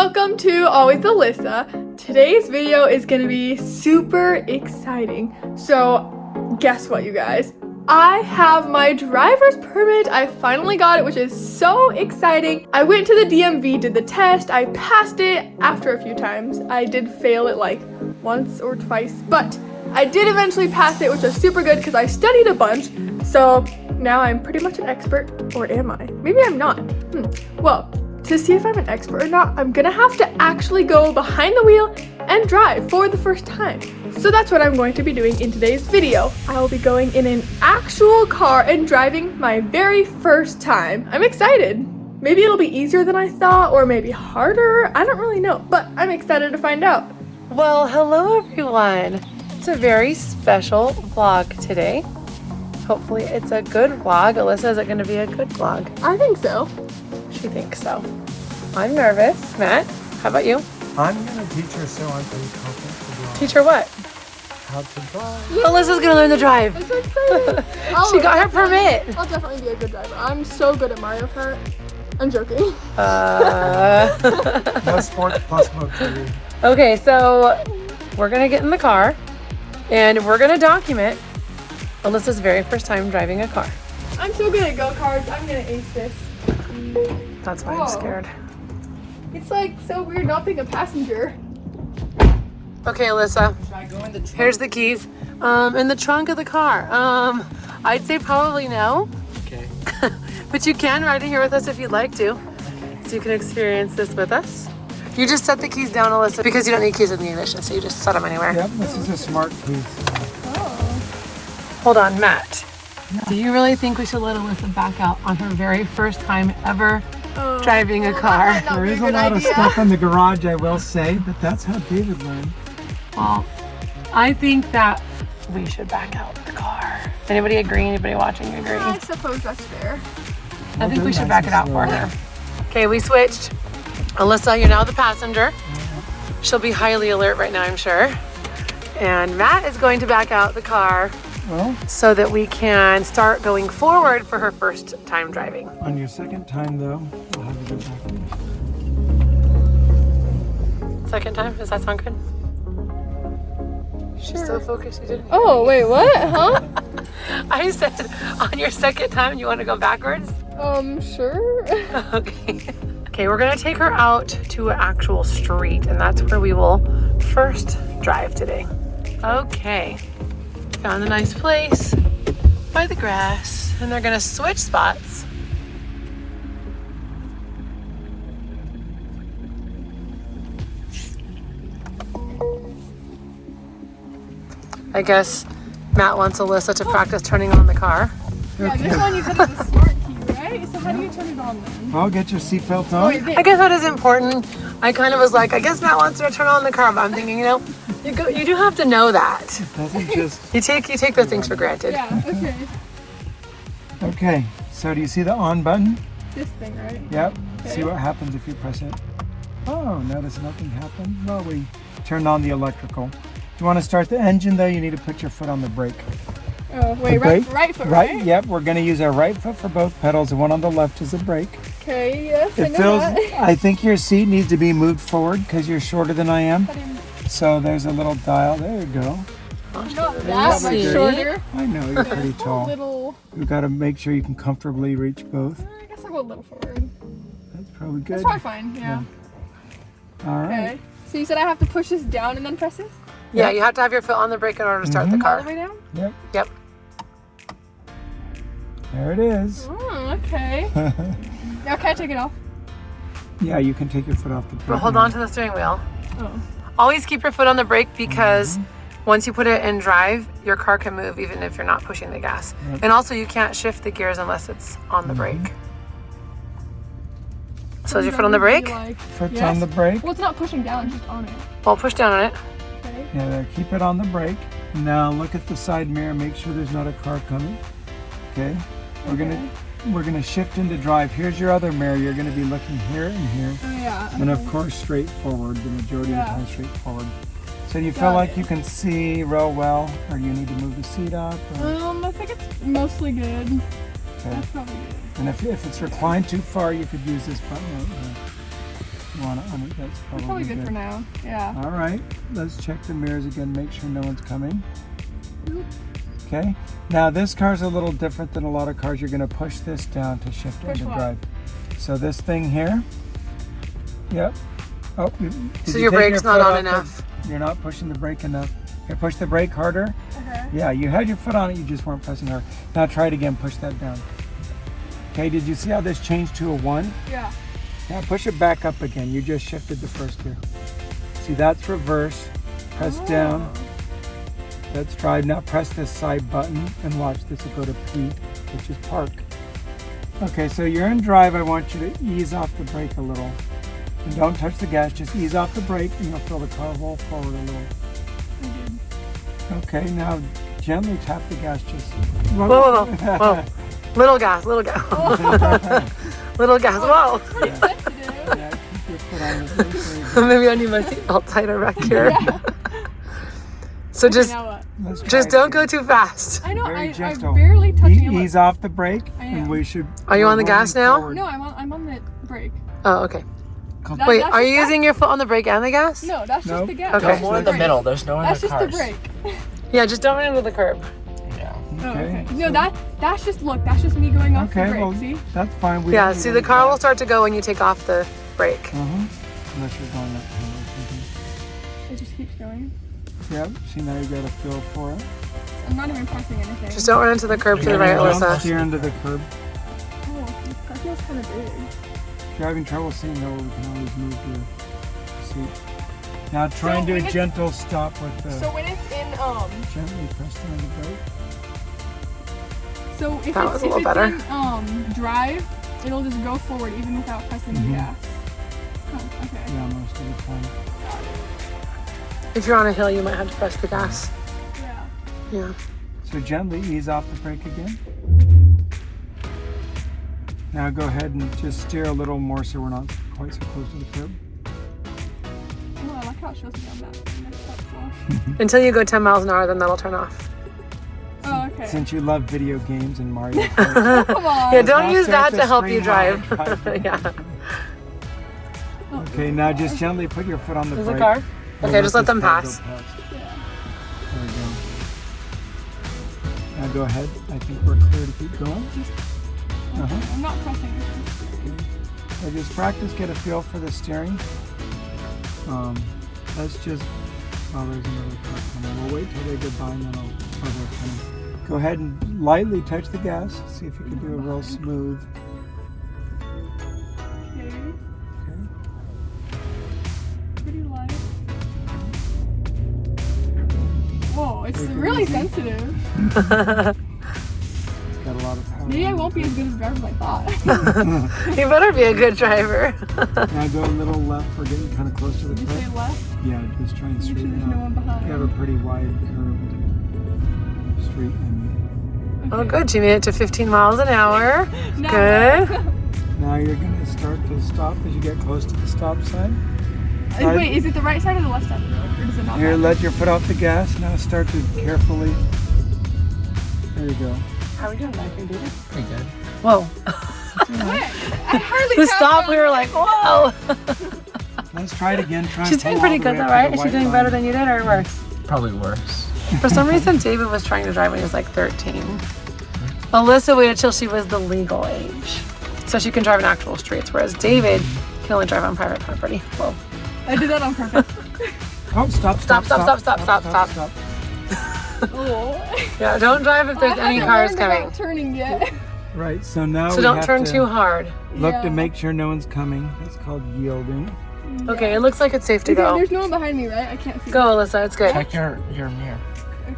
Welcome to Always Alyssa. Today's video is gonna be super exciting. So guess what, you guys? I have my driver's permit. I finally got it, which is so exciting. I went to the DMV, did the test. I passed it after a few times. I did fail it like once or twice, but I did eventually pass it, which was super good because I studied a bunch. So now I'm pretty much an expert, or am I? Maybe I'm not. Well, to see if I'm an expert or not, I'm gonna have to actually go behind the wheel and drive for the first time. So that's what I'm going to be doing in today's video. I will be going in an actual car and driving my very first time. I'm excited. Maybe it'll be easier than I thought, or maybe harder. I don't really know, but I'm excited to find out. Well, hello everyone. It's a very special vlog today. Hopefully it's a good vlog. Alyssa, is it gonna be a good vlog? I think so. She thinks so. I'm nervous. Matt, how about you? I'm gonna teach her, so I'm pretty confident to drive. Teach her what? How to drive. Yay! Alyssa's gonna learn to drive. I'm so excited. She got her permit. I'll definitely be a good driver. I'm so good at Mario Kart. I'm joking. No sports plus motor. Okay, so we're gonna get in the car and we're gonna document Alyssa's very first time driving a car. I'm so good at go-karts. I'm gonna ace this. That's why Whoa. I'm scared. It's like so weird not being a passenger. Okay, Alyssa, here's the keys. In the trunk of the car. I'd say probably no. Okay. But you can ride in here with us if you'd like to. So you can experience this with us. You just set the keys down, Alyssa, because you don't need keys in the ignition, so you just set them anywhere. Yep, this is a smart key. Hold on, Matt. Do you really think we should let Alyssa back out on her very first time ever driving a car? That might not There be is a a good lot of idea. stuff in the garage, I will say, but that's how David learned. Well, I think that we should back out the car. Anybody agree? Anybody watching agree? I suppose that's fair. I think we should back it out for her. Okay, we switched. Alyssa, you're now the passenger. She'll be highly alert right now, I'm sure. And Matt is going to back out the car Well, so that we can start going forward for her first time driving. on your second time, though, we'll have you go back. Second time? Does that sound good? She's so focused, you didn't hear Oh, me. wait, what? Huh? I said, on your second time, you want to go backwards? Sure. Okay. Okay, we're gonna take her out to an actual street, and that's where we will first drive today. Okay. Found a nice place by the grass, and they're gonna switch spots. I guess Matt wants Alyssa to practice turning on the car. Yeah, this one you said is a smart key, right? So how do you turn it on then? Well, get your seatbelt Oh, on. wait, I guess that is important. I kind of was like, I guess Matt wants her to turn on the car, but I'm thinking, you know, you do have to know that. Doesn't just... You take those things for granted. Yeah, okay. Okay, so do you see the on button? This thing, right? Yep. Okay. See what happens if you press it. Oh, notice nothing happened. Well, we turned on the electrical. If you want to start the engine, though, you need to put your foot on the brake. Oh, wait, right foot, right? Yep, we're going to use our right foot for both pedals. The one on the left is the brake. Okay, yes, I It know feels, that. I think your seat needs to be moved forward because you're shorter than I am. But I'm So there's a little dial. There you go. not that much See? shorter. I know, you're pretty A tall. little, You've got to make sure you can comfortably reach both. I guess I'll go a little forward. That's probably good. That's probably fine, yeah. All right. Okay. So you said I have to push this down and then press this? Yeah, you have to have your foot on the brake in order to start the All the car. way down? Yep. Yep. There it is. Oh, okay. Now can I take it off? Yeah, you can take your foot off the brake. But hold on to the steering wheel. Oh. Always keep your foot on the brake because once you put it in drive, your car can move even if you're not pushing the gas. Yep. And also you can't shift the gears unless it's on the brake. So is your foot on the brake? Foot's Yes. on the brake. Well, it's not pushing down, it's just on it. Well, push down on it. Okay. Yeah, there. Keep it on the brake. Now look at the side mirror. Make sure there's not a car coming. Okay. We're gonna shift into drive. Here's your other mirror. You're gonna be looking here and here, Oh, yeah. and of course straight forward. The majority of the time straight forward. So do you feel Got like it. you can see real well, or you need to move the seat up? Or, I think it's mostly good. okay. That's probably good. And if it's reclined too far, you could use this button right here. You want to that's That's probably, probably good for now. Yeah. All right, let's check the mirrors again, make sure no one's coming. Okay, now this car's a little different than a lot of cars. You're going to push this down to shift Push into what? drive. So this thing here, yep. Oh, did So you your take brake's not foot on off enough. You're not pushing the brake enough. Here, push the brake harder. Yeah, you had your foot on it, you just weren't pressing hard. Now try it again, push that down. Okay, did you see how this changed to a 1? Yeah. Now push it back up again. You just shifted the first gear. See, that's reverse. Press down. That's drive. Now press this side button and watch this will go to P, which is park. Okay, so you're in drive. I want you to ease off the brake a little. And don't touch the gas, just ease off the brake and you'll feel the car roll forward a little. Okay, now gently tap the gas just. Whoa, whoa, whoa. Little gas, little gas. Little gas, whoa. Yeah, keep your foot on the brake. There you go. Maybe I need my seatbelt tighter back here. So just Let's try just it don't again. go too fast. I know. Very gentle. I'm barely touching him. Ease off the brake, I and am. we should. Are you on the we're gas rolling now? forward. No, I'm on the brake. Oh, okay. That- Wait, that's are you just- using your foot on the brake and the gas? No, that's Nope. just the gas. Okay. That's More just in the brake. middle. There's no That's other just cars. the brake. Yeah, just don't run into the curb. Yeah. Oh, Okay. okay. No, that's just that's just me going off the Okay, brake. well, See? that's fine. We Yeah, don't see need the any car will gas. start to go when you take off the brake. Unless you're going up hill or something. It just keeps going. Yep. See, now you got a feel for it. I'm not even pressing anything. Just don't run into the curb to the right, Don't Alyssa. steer into the curb. Oh, this car feels kind of big. If you're having trouble seeing over, we can always move your seat. Now try and do when a it's- gentle stop with the. So when it's in Gently press down the brake. so if That it's was a little if better. it's in drive, it'll just go forward even without pressing the gas. Oh, okay. Yeah, most of the time. If you're on a hill, you might have to press the gas. Yeah. Yeah. So gently ease off the brake again. Now go ahead and just steer a little more so we're not quite so close to the curb. Oh, I like how it shows me on that. Next step floor. Until you go 10 miles an hour, then that'll turn off. Oh, okay. Since you love video games and Mario Kart. Come on. Yeah, don't now use start that the to help you screen while drive. you're driving. Yeah. Okay, now just gently put your foot on the There's a brake. car. We'll Okay, just let this them car go pass. past. Yeah. There we go. Now go ahead. I think we're clear to keep going. I'm not pressing anything. So just practice, get a feel for the steering. Let's just, oh, there's another car coming. We'll wait till they go by and then I'll, they're coming. Go ahead and lightly touch the gas. See if you can do a real smooth. Okay. Okay. Pretty light. Whoa, it's Take it really easy. sensitive. It's got a lot of power. Maybe I won't be as good of a driver as I thought. You better be a good driver. Now go a little left. We're getting kind of close to the Did you say curb. left? Yeah, just try and Make sure straighten there's no out. one behind. You have a pretty wide curved street. And Oh, good. You made it to 15 miles an hour. No. Good. now you're going to start to stop as you get close to the stop sign. Wait, is it the right side or the left side of the road? Or does it not Here, matter? let your foot off the gas. Now start to carefully. There you go. How are we doing, Mike? Pretty Pretty good. Whoa. I hardly The tapped stop, on we were it. like, whoa. Let's try it again. Try and She's pull doing all pretty the good way though, up to right? the Is she white doing line. better than you did or worse? Probably worse. For some reason, David was trying to drive when he was like 13. Alyssa waited till she was the legal age, so she can drive in actual streets, whereas David can only drive on private property. Whoa. I did that on purpose. Oh, stop. Oh. Yeah, don't drive if there's any cars coming. Not turning yet. Right, so now So we don't have turn to too hard. look Yeah. to make sure no one's coming. That's called yielding. Okay, it looks like it's safe to go. There's no one behind me, right? I can't see. Go, Alyssa, it's good. Check your mirror.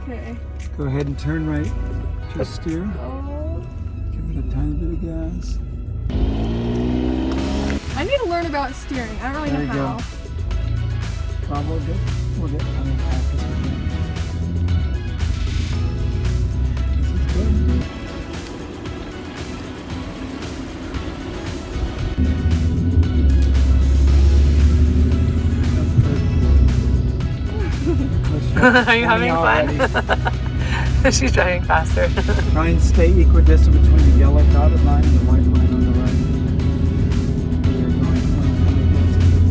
Okay. Go ahead and turn right. Just steer. Oh. Give it a tiny bit of gas. I need to learn about steering. I don't really There know you how. go. Well, we'll get kind of practice with it. This is good. Are you having fun? She's driving faster. Try and stay equidistant between the yellow dotted line and the white line on the right. We are going 25 miles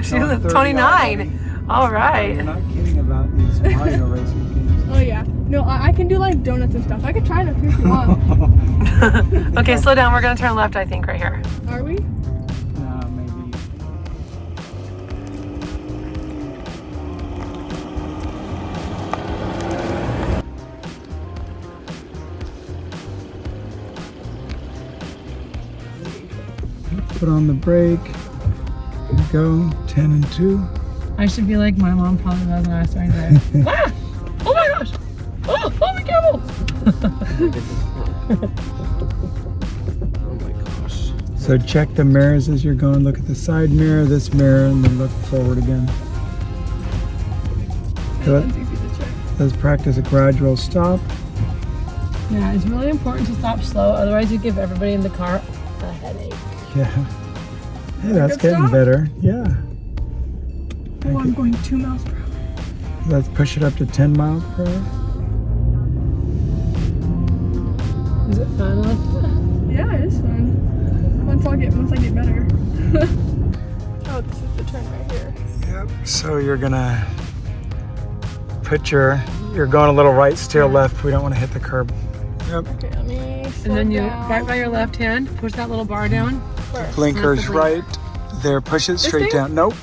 She's No, 30 29. already. All You're right. not kidding about these Mario racing games. Oh yeah. No, I can do like donuts and stuff. I could try it up here if you want. Okay, slow down. We're gonna turn left, I think, right here. Are we? Maybe. Put on the brake. Here we go. 10 and 2. I should be like my mom probably was when I was starting to drive. Ah! Oh my gosh! Oh, be careful! Oh my gosh. So check the mirrors as you're going. Look at the side mirror, this mirror, and then look forward again. So It's easy to check. let's practice a gradual stop. Yeah, it's really important to stop slow, otherwise you give everybody in the car a headache. Yeah. Hey, that's Good getting stop? better. Yeah. Oh, I'm going 2 miles per hour. Let's push it up to 10 miles per hour. Is it fun, Alyssa? Yeah, it is fun. Once I get better. Oh, this is the turn right here. Yep. So you're gonna put you're going a little right, steer left. We don't want to hit the curb. Yep. Okay, let me slow And then you, down. right by your left hand, push that little bar down. First. Blinkers That's the blink. right there. Push it straight thing? down. Nope.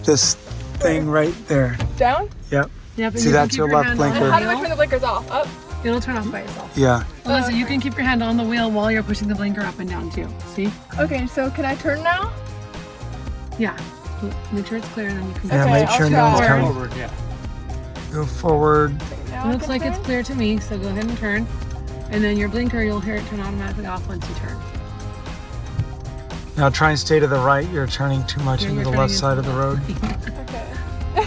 This thing right there. Down? Yep. Yep, and See, you can that's keep your left hand on the blinker. How do I wheel. turn the blinkers off? Up? It'll turn off by itself. Yeah. Alyssa, you can keep your hand on the wheel while you're pushing the blinker up and down too. See? Okay, so can I turn now? Yeah. Make sure it's clear and then you can Yeah. Okay, Make I'll sure no one's try. coming. Forward, yeah. Go forward. Now It I looks can like it's turn? clear to me, so go ahead and turn. And then your blinker, you'll hear it turn automatically off once you turn. Now try and stay to the right. You're turning too much Yeah, into you're the left turning side of the road. Okay.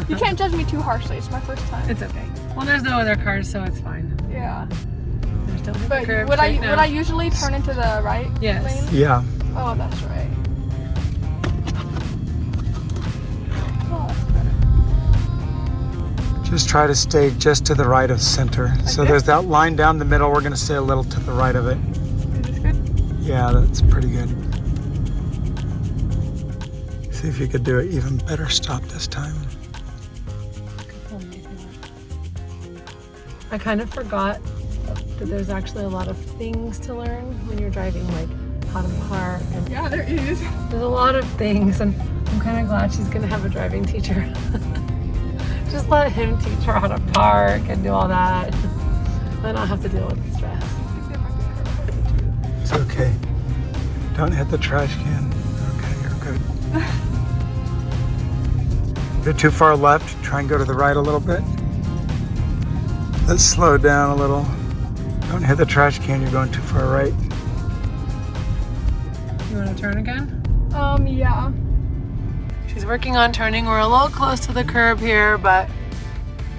You can't judge me too harshly. It's my first time. It's okay. Well, there's no other cars, so it's fine. Yeah. Just don't hit But the curb would straight now. I usually turn into the right Yes. lane? Yeah. Oh, that's right. Oh, that's better. Just try to stay just to the right of center. So this? there's that line down the middle. We're going to stay a little to the right of it. Is this good? Yeah, that's pretty good. See if you could do an even better stop this time. I kind of forgot that there's actually a lot of things to learn when you're driving, like how to park, and Yeah, there is. there's a lot of things, and I'm kind of glad she's gonna have a driving teacher. Just let him teach her how to park and do all that. Then I'll have to deal with the stress. It's okay. Don't hit the trash can. Okay, you're good. If you're too far left, try and go to the right a little bit. Let's slow down a little. Don't hit the trash can, you're going too far right. You want to turn again? Yeah. She's working on turning. We're a little close to the curb here, but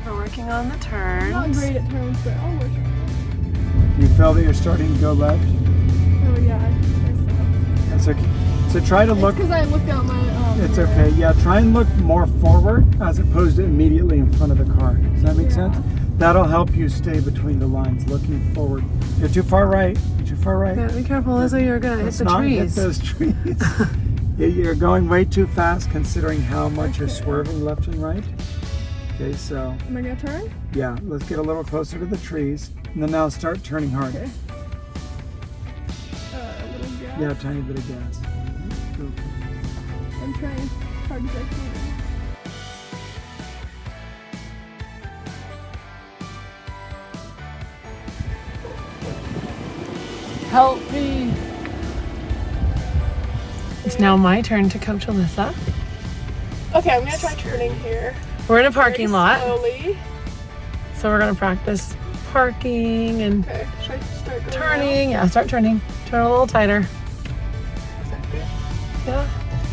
we're working on the I'm not turns. great at turns, but I'll work on You feel that you're starting to go left? it. Oh, yeah. That's okay. So try to look. Because I looked out my. It's okay. Yeah, try and look more forward as opposed to immediately in front of the car. Does that make sense? That'll help you stay between the lines, looking forward. You're too far right. You're too far right. Yeah, be careful, Alyssa, you're gonna hit Let's the not hit trees. those trees. You're going way too fast considering how much you're swerving left and right. Okay, so Am I gonna turn? yeah, let's get a little closer to the trees. And then now start turning hard. Okay. A little gas. Yeah, a tiny bit of gas. Go. I'm trying hard as I can. Help me. It's now my turn to coach Alyssa. Okay, I'm gonna try turning here. We're in a parking lot, Slowly. so we're gonna practice parking and Okay, should I start going turning. Yeah, start turning. Turn a little tighter. now? Is that good? Yeah.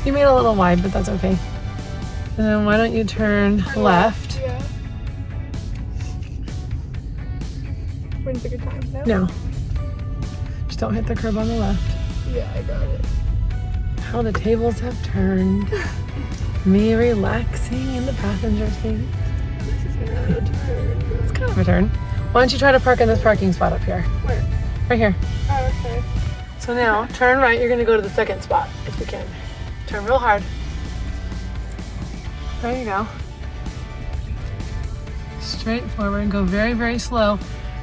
You made it a little wide, but that's okay. And then why don't you turn left? Yeah. When's a good time? Now? No. Just don't hit the curb on the left. Yeah, I got it. How the tables have turned. Me relaxing in the passenger seat. This is gonna be a turn. It's kind of a turn. Why don't you try to park in this parking spot up here? Where? Right here. Oh, okay. So now, turn right. You're going to go to the second spot if you can. Turn real hard. There you go. Straight forward, go very, very slow.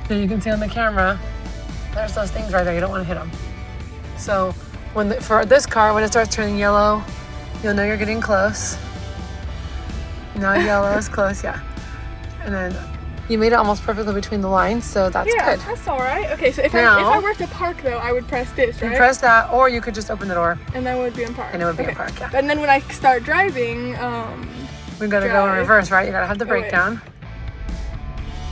Then you can see on the camera, there's those things right there. You don't want to hit them. So for this car, when it starts turning yellow, you'll know you're getting close. Now yellow is close, yeah. And then you made it almost perfectly between the lines, so that's good. That's all right. Okay, so if Now- I were to park though, I would press this, right? You press that, or you could just open the door and then it would be in park. and it would be in park, yeah. And then when I start driving, We gotta go in drive. reverse, right? You gotta have the Oh, brake wait. down.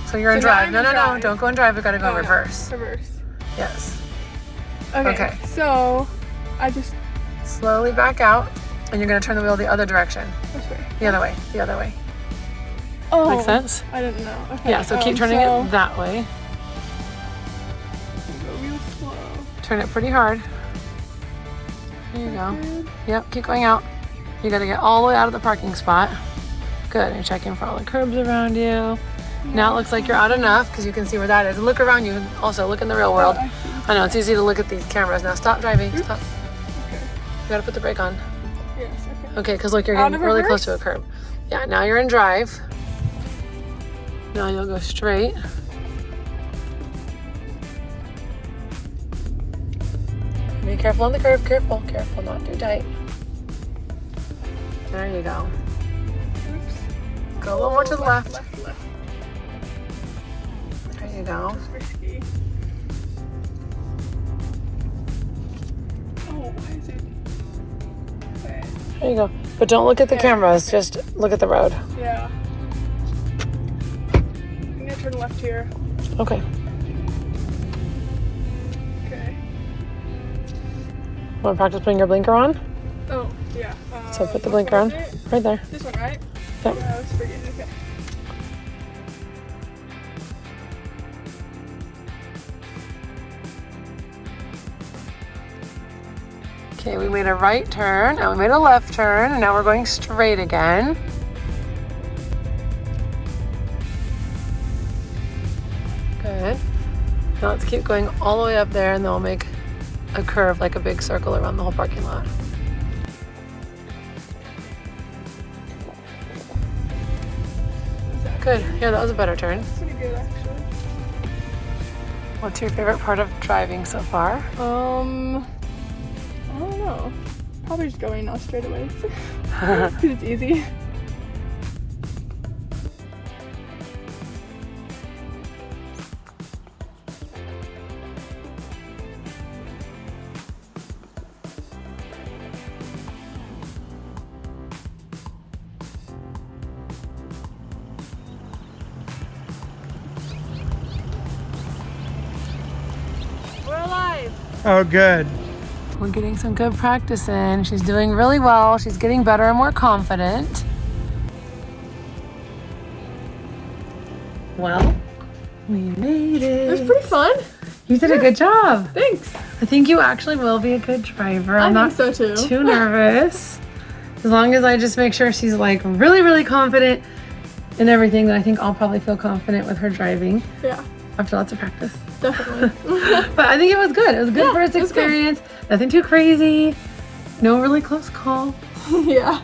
So you're in So now drive. I'm No, in no, no, drive. don't go in drive. We gotta go Oh, no. reverse. Reverse. Yes. Okay. Okay. So I just Slowly back out, and you're gonna turn the wheel the other direction. this way. The other way, the other way. Oh, Make sense? I didn't know. Okay. Yeah, so keep turning it that way. Go real slow. Turn it pretty hard. There you go. Good. Yep, keep going out. You gotta get all the way out of the parking spot. Good, and you're checking for all the curbs around you. Now it looks like you're out enough because you can see where that is. And look around you. Also, look in the real world. Oh, I see. I know, it's easy to look at these cameras. Now stop driving. Oops. Stop. Okay. You gotta put the brake on. Yes. Okay. Okay, because look, you're Out getting of really close reverse? to a curb. Yeah, now you're in drive. Now you'll go straight. Be careful on the curb. Careful, careful, not too tight. There you go. Oops. Go a little more to the left. Left. There you go. Risky. Oh, why is it? Okay. There you go. But don't look at the cameras. Just look at the road. Yeah. I'm gonna turn left here. Okay. Okay. Want to practice putting your blinker on? Oh, yeah. So put the which blinker one on. is it? Right there. This one, right? Yep. Yeah, I was forgetting. Okay. Okay, we made a right turn, and we made a left turn, and now we're going straight again. Good. Now let's keep going all the way up there, and then we'll make a curve, like a big circle around the whole parking lot. Good. Yeah, that was a better turn. Pretty good, actually. What's your favorite part of driving so far? I don't know. Probably just going now straight away. Because it's easy. We're alive. Oh, good. We're getting some good practice in. She's doing really well. She's getting better and more confident. Well, we made It was it. pretty fun. You did a good job. Thanks. I think you actually will be a good driver. I'm I not think so too. too nervous. As long as I just make sure she's like really, really confident in everything, then I think I'll probably feel confident with her driving Yeah, after lots of practice. definitely. But I think it was good. It was good Yeah, first it was good. experience. Nothing too crazy. No really close call. Yeah.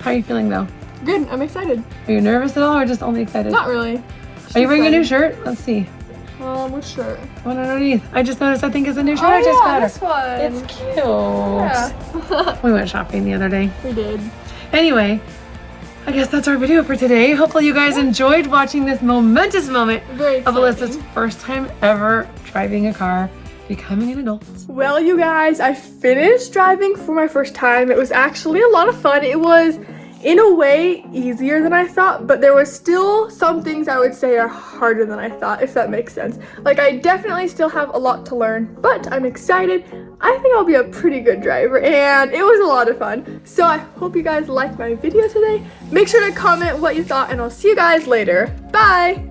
How are you feeling though? Good. I'm excited. Are you nervous at all or just only excited? Not really. Are you wearing a new shirt? Let's see. Which shirt? One underneath. I just noticed I think it's a new shirt. Oh, I just yeah, got this it. one. It's cute. Yeah. We went shopping the other day. We did. Anyway, I guess that's our video for today. Hopefully you guys enjoyed watching this momentous moment Very of exciting. Alyssa's first time ever driving a car, becoming an adult. Well, you guys, I finished driving for my first time. It was actually a lot of fun. It was, in a way, easier than I thought, but there was still some things I would say are harder than I thought, if that makes sense. Like, I definitely still have a lot to learn, but I'm excited. I think I'll be a pretty good driver, and it was a lot of fun. So I hope you guys liked my video today. Make sure to comment what you thought, and I'll see you guys later. Bye!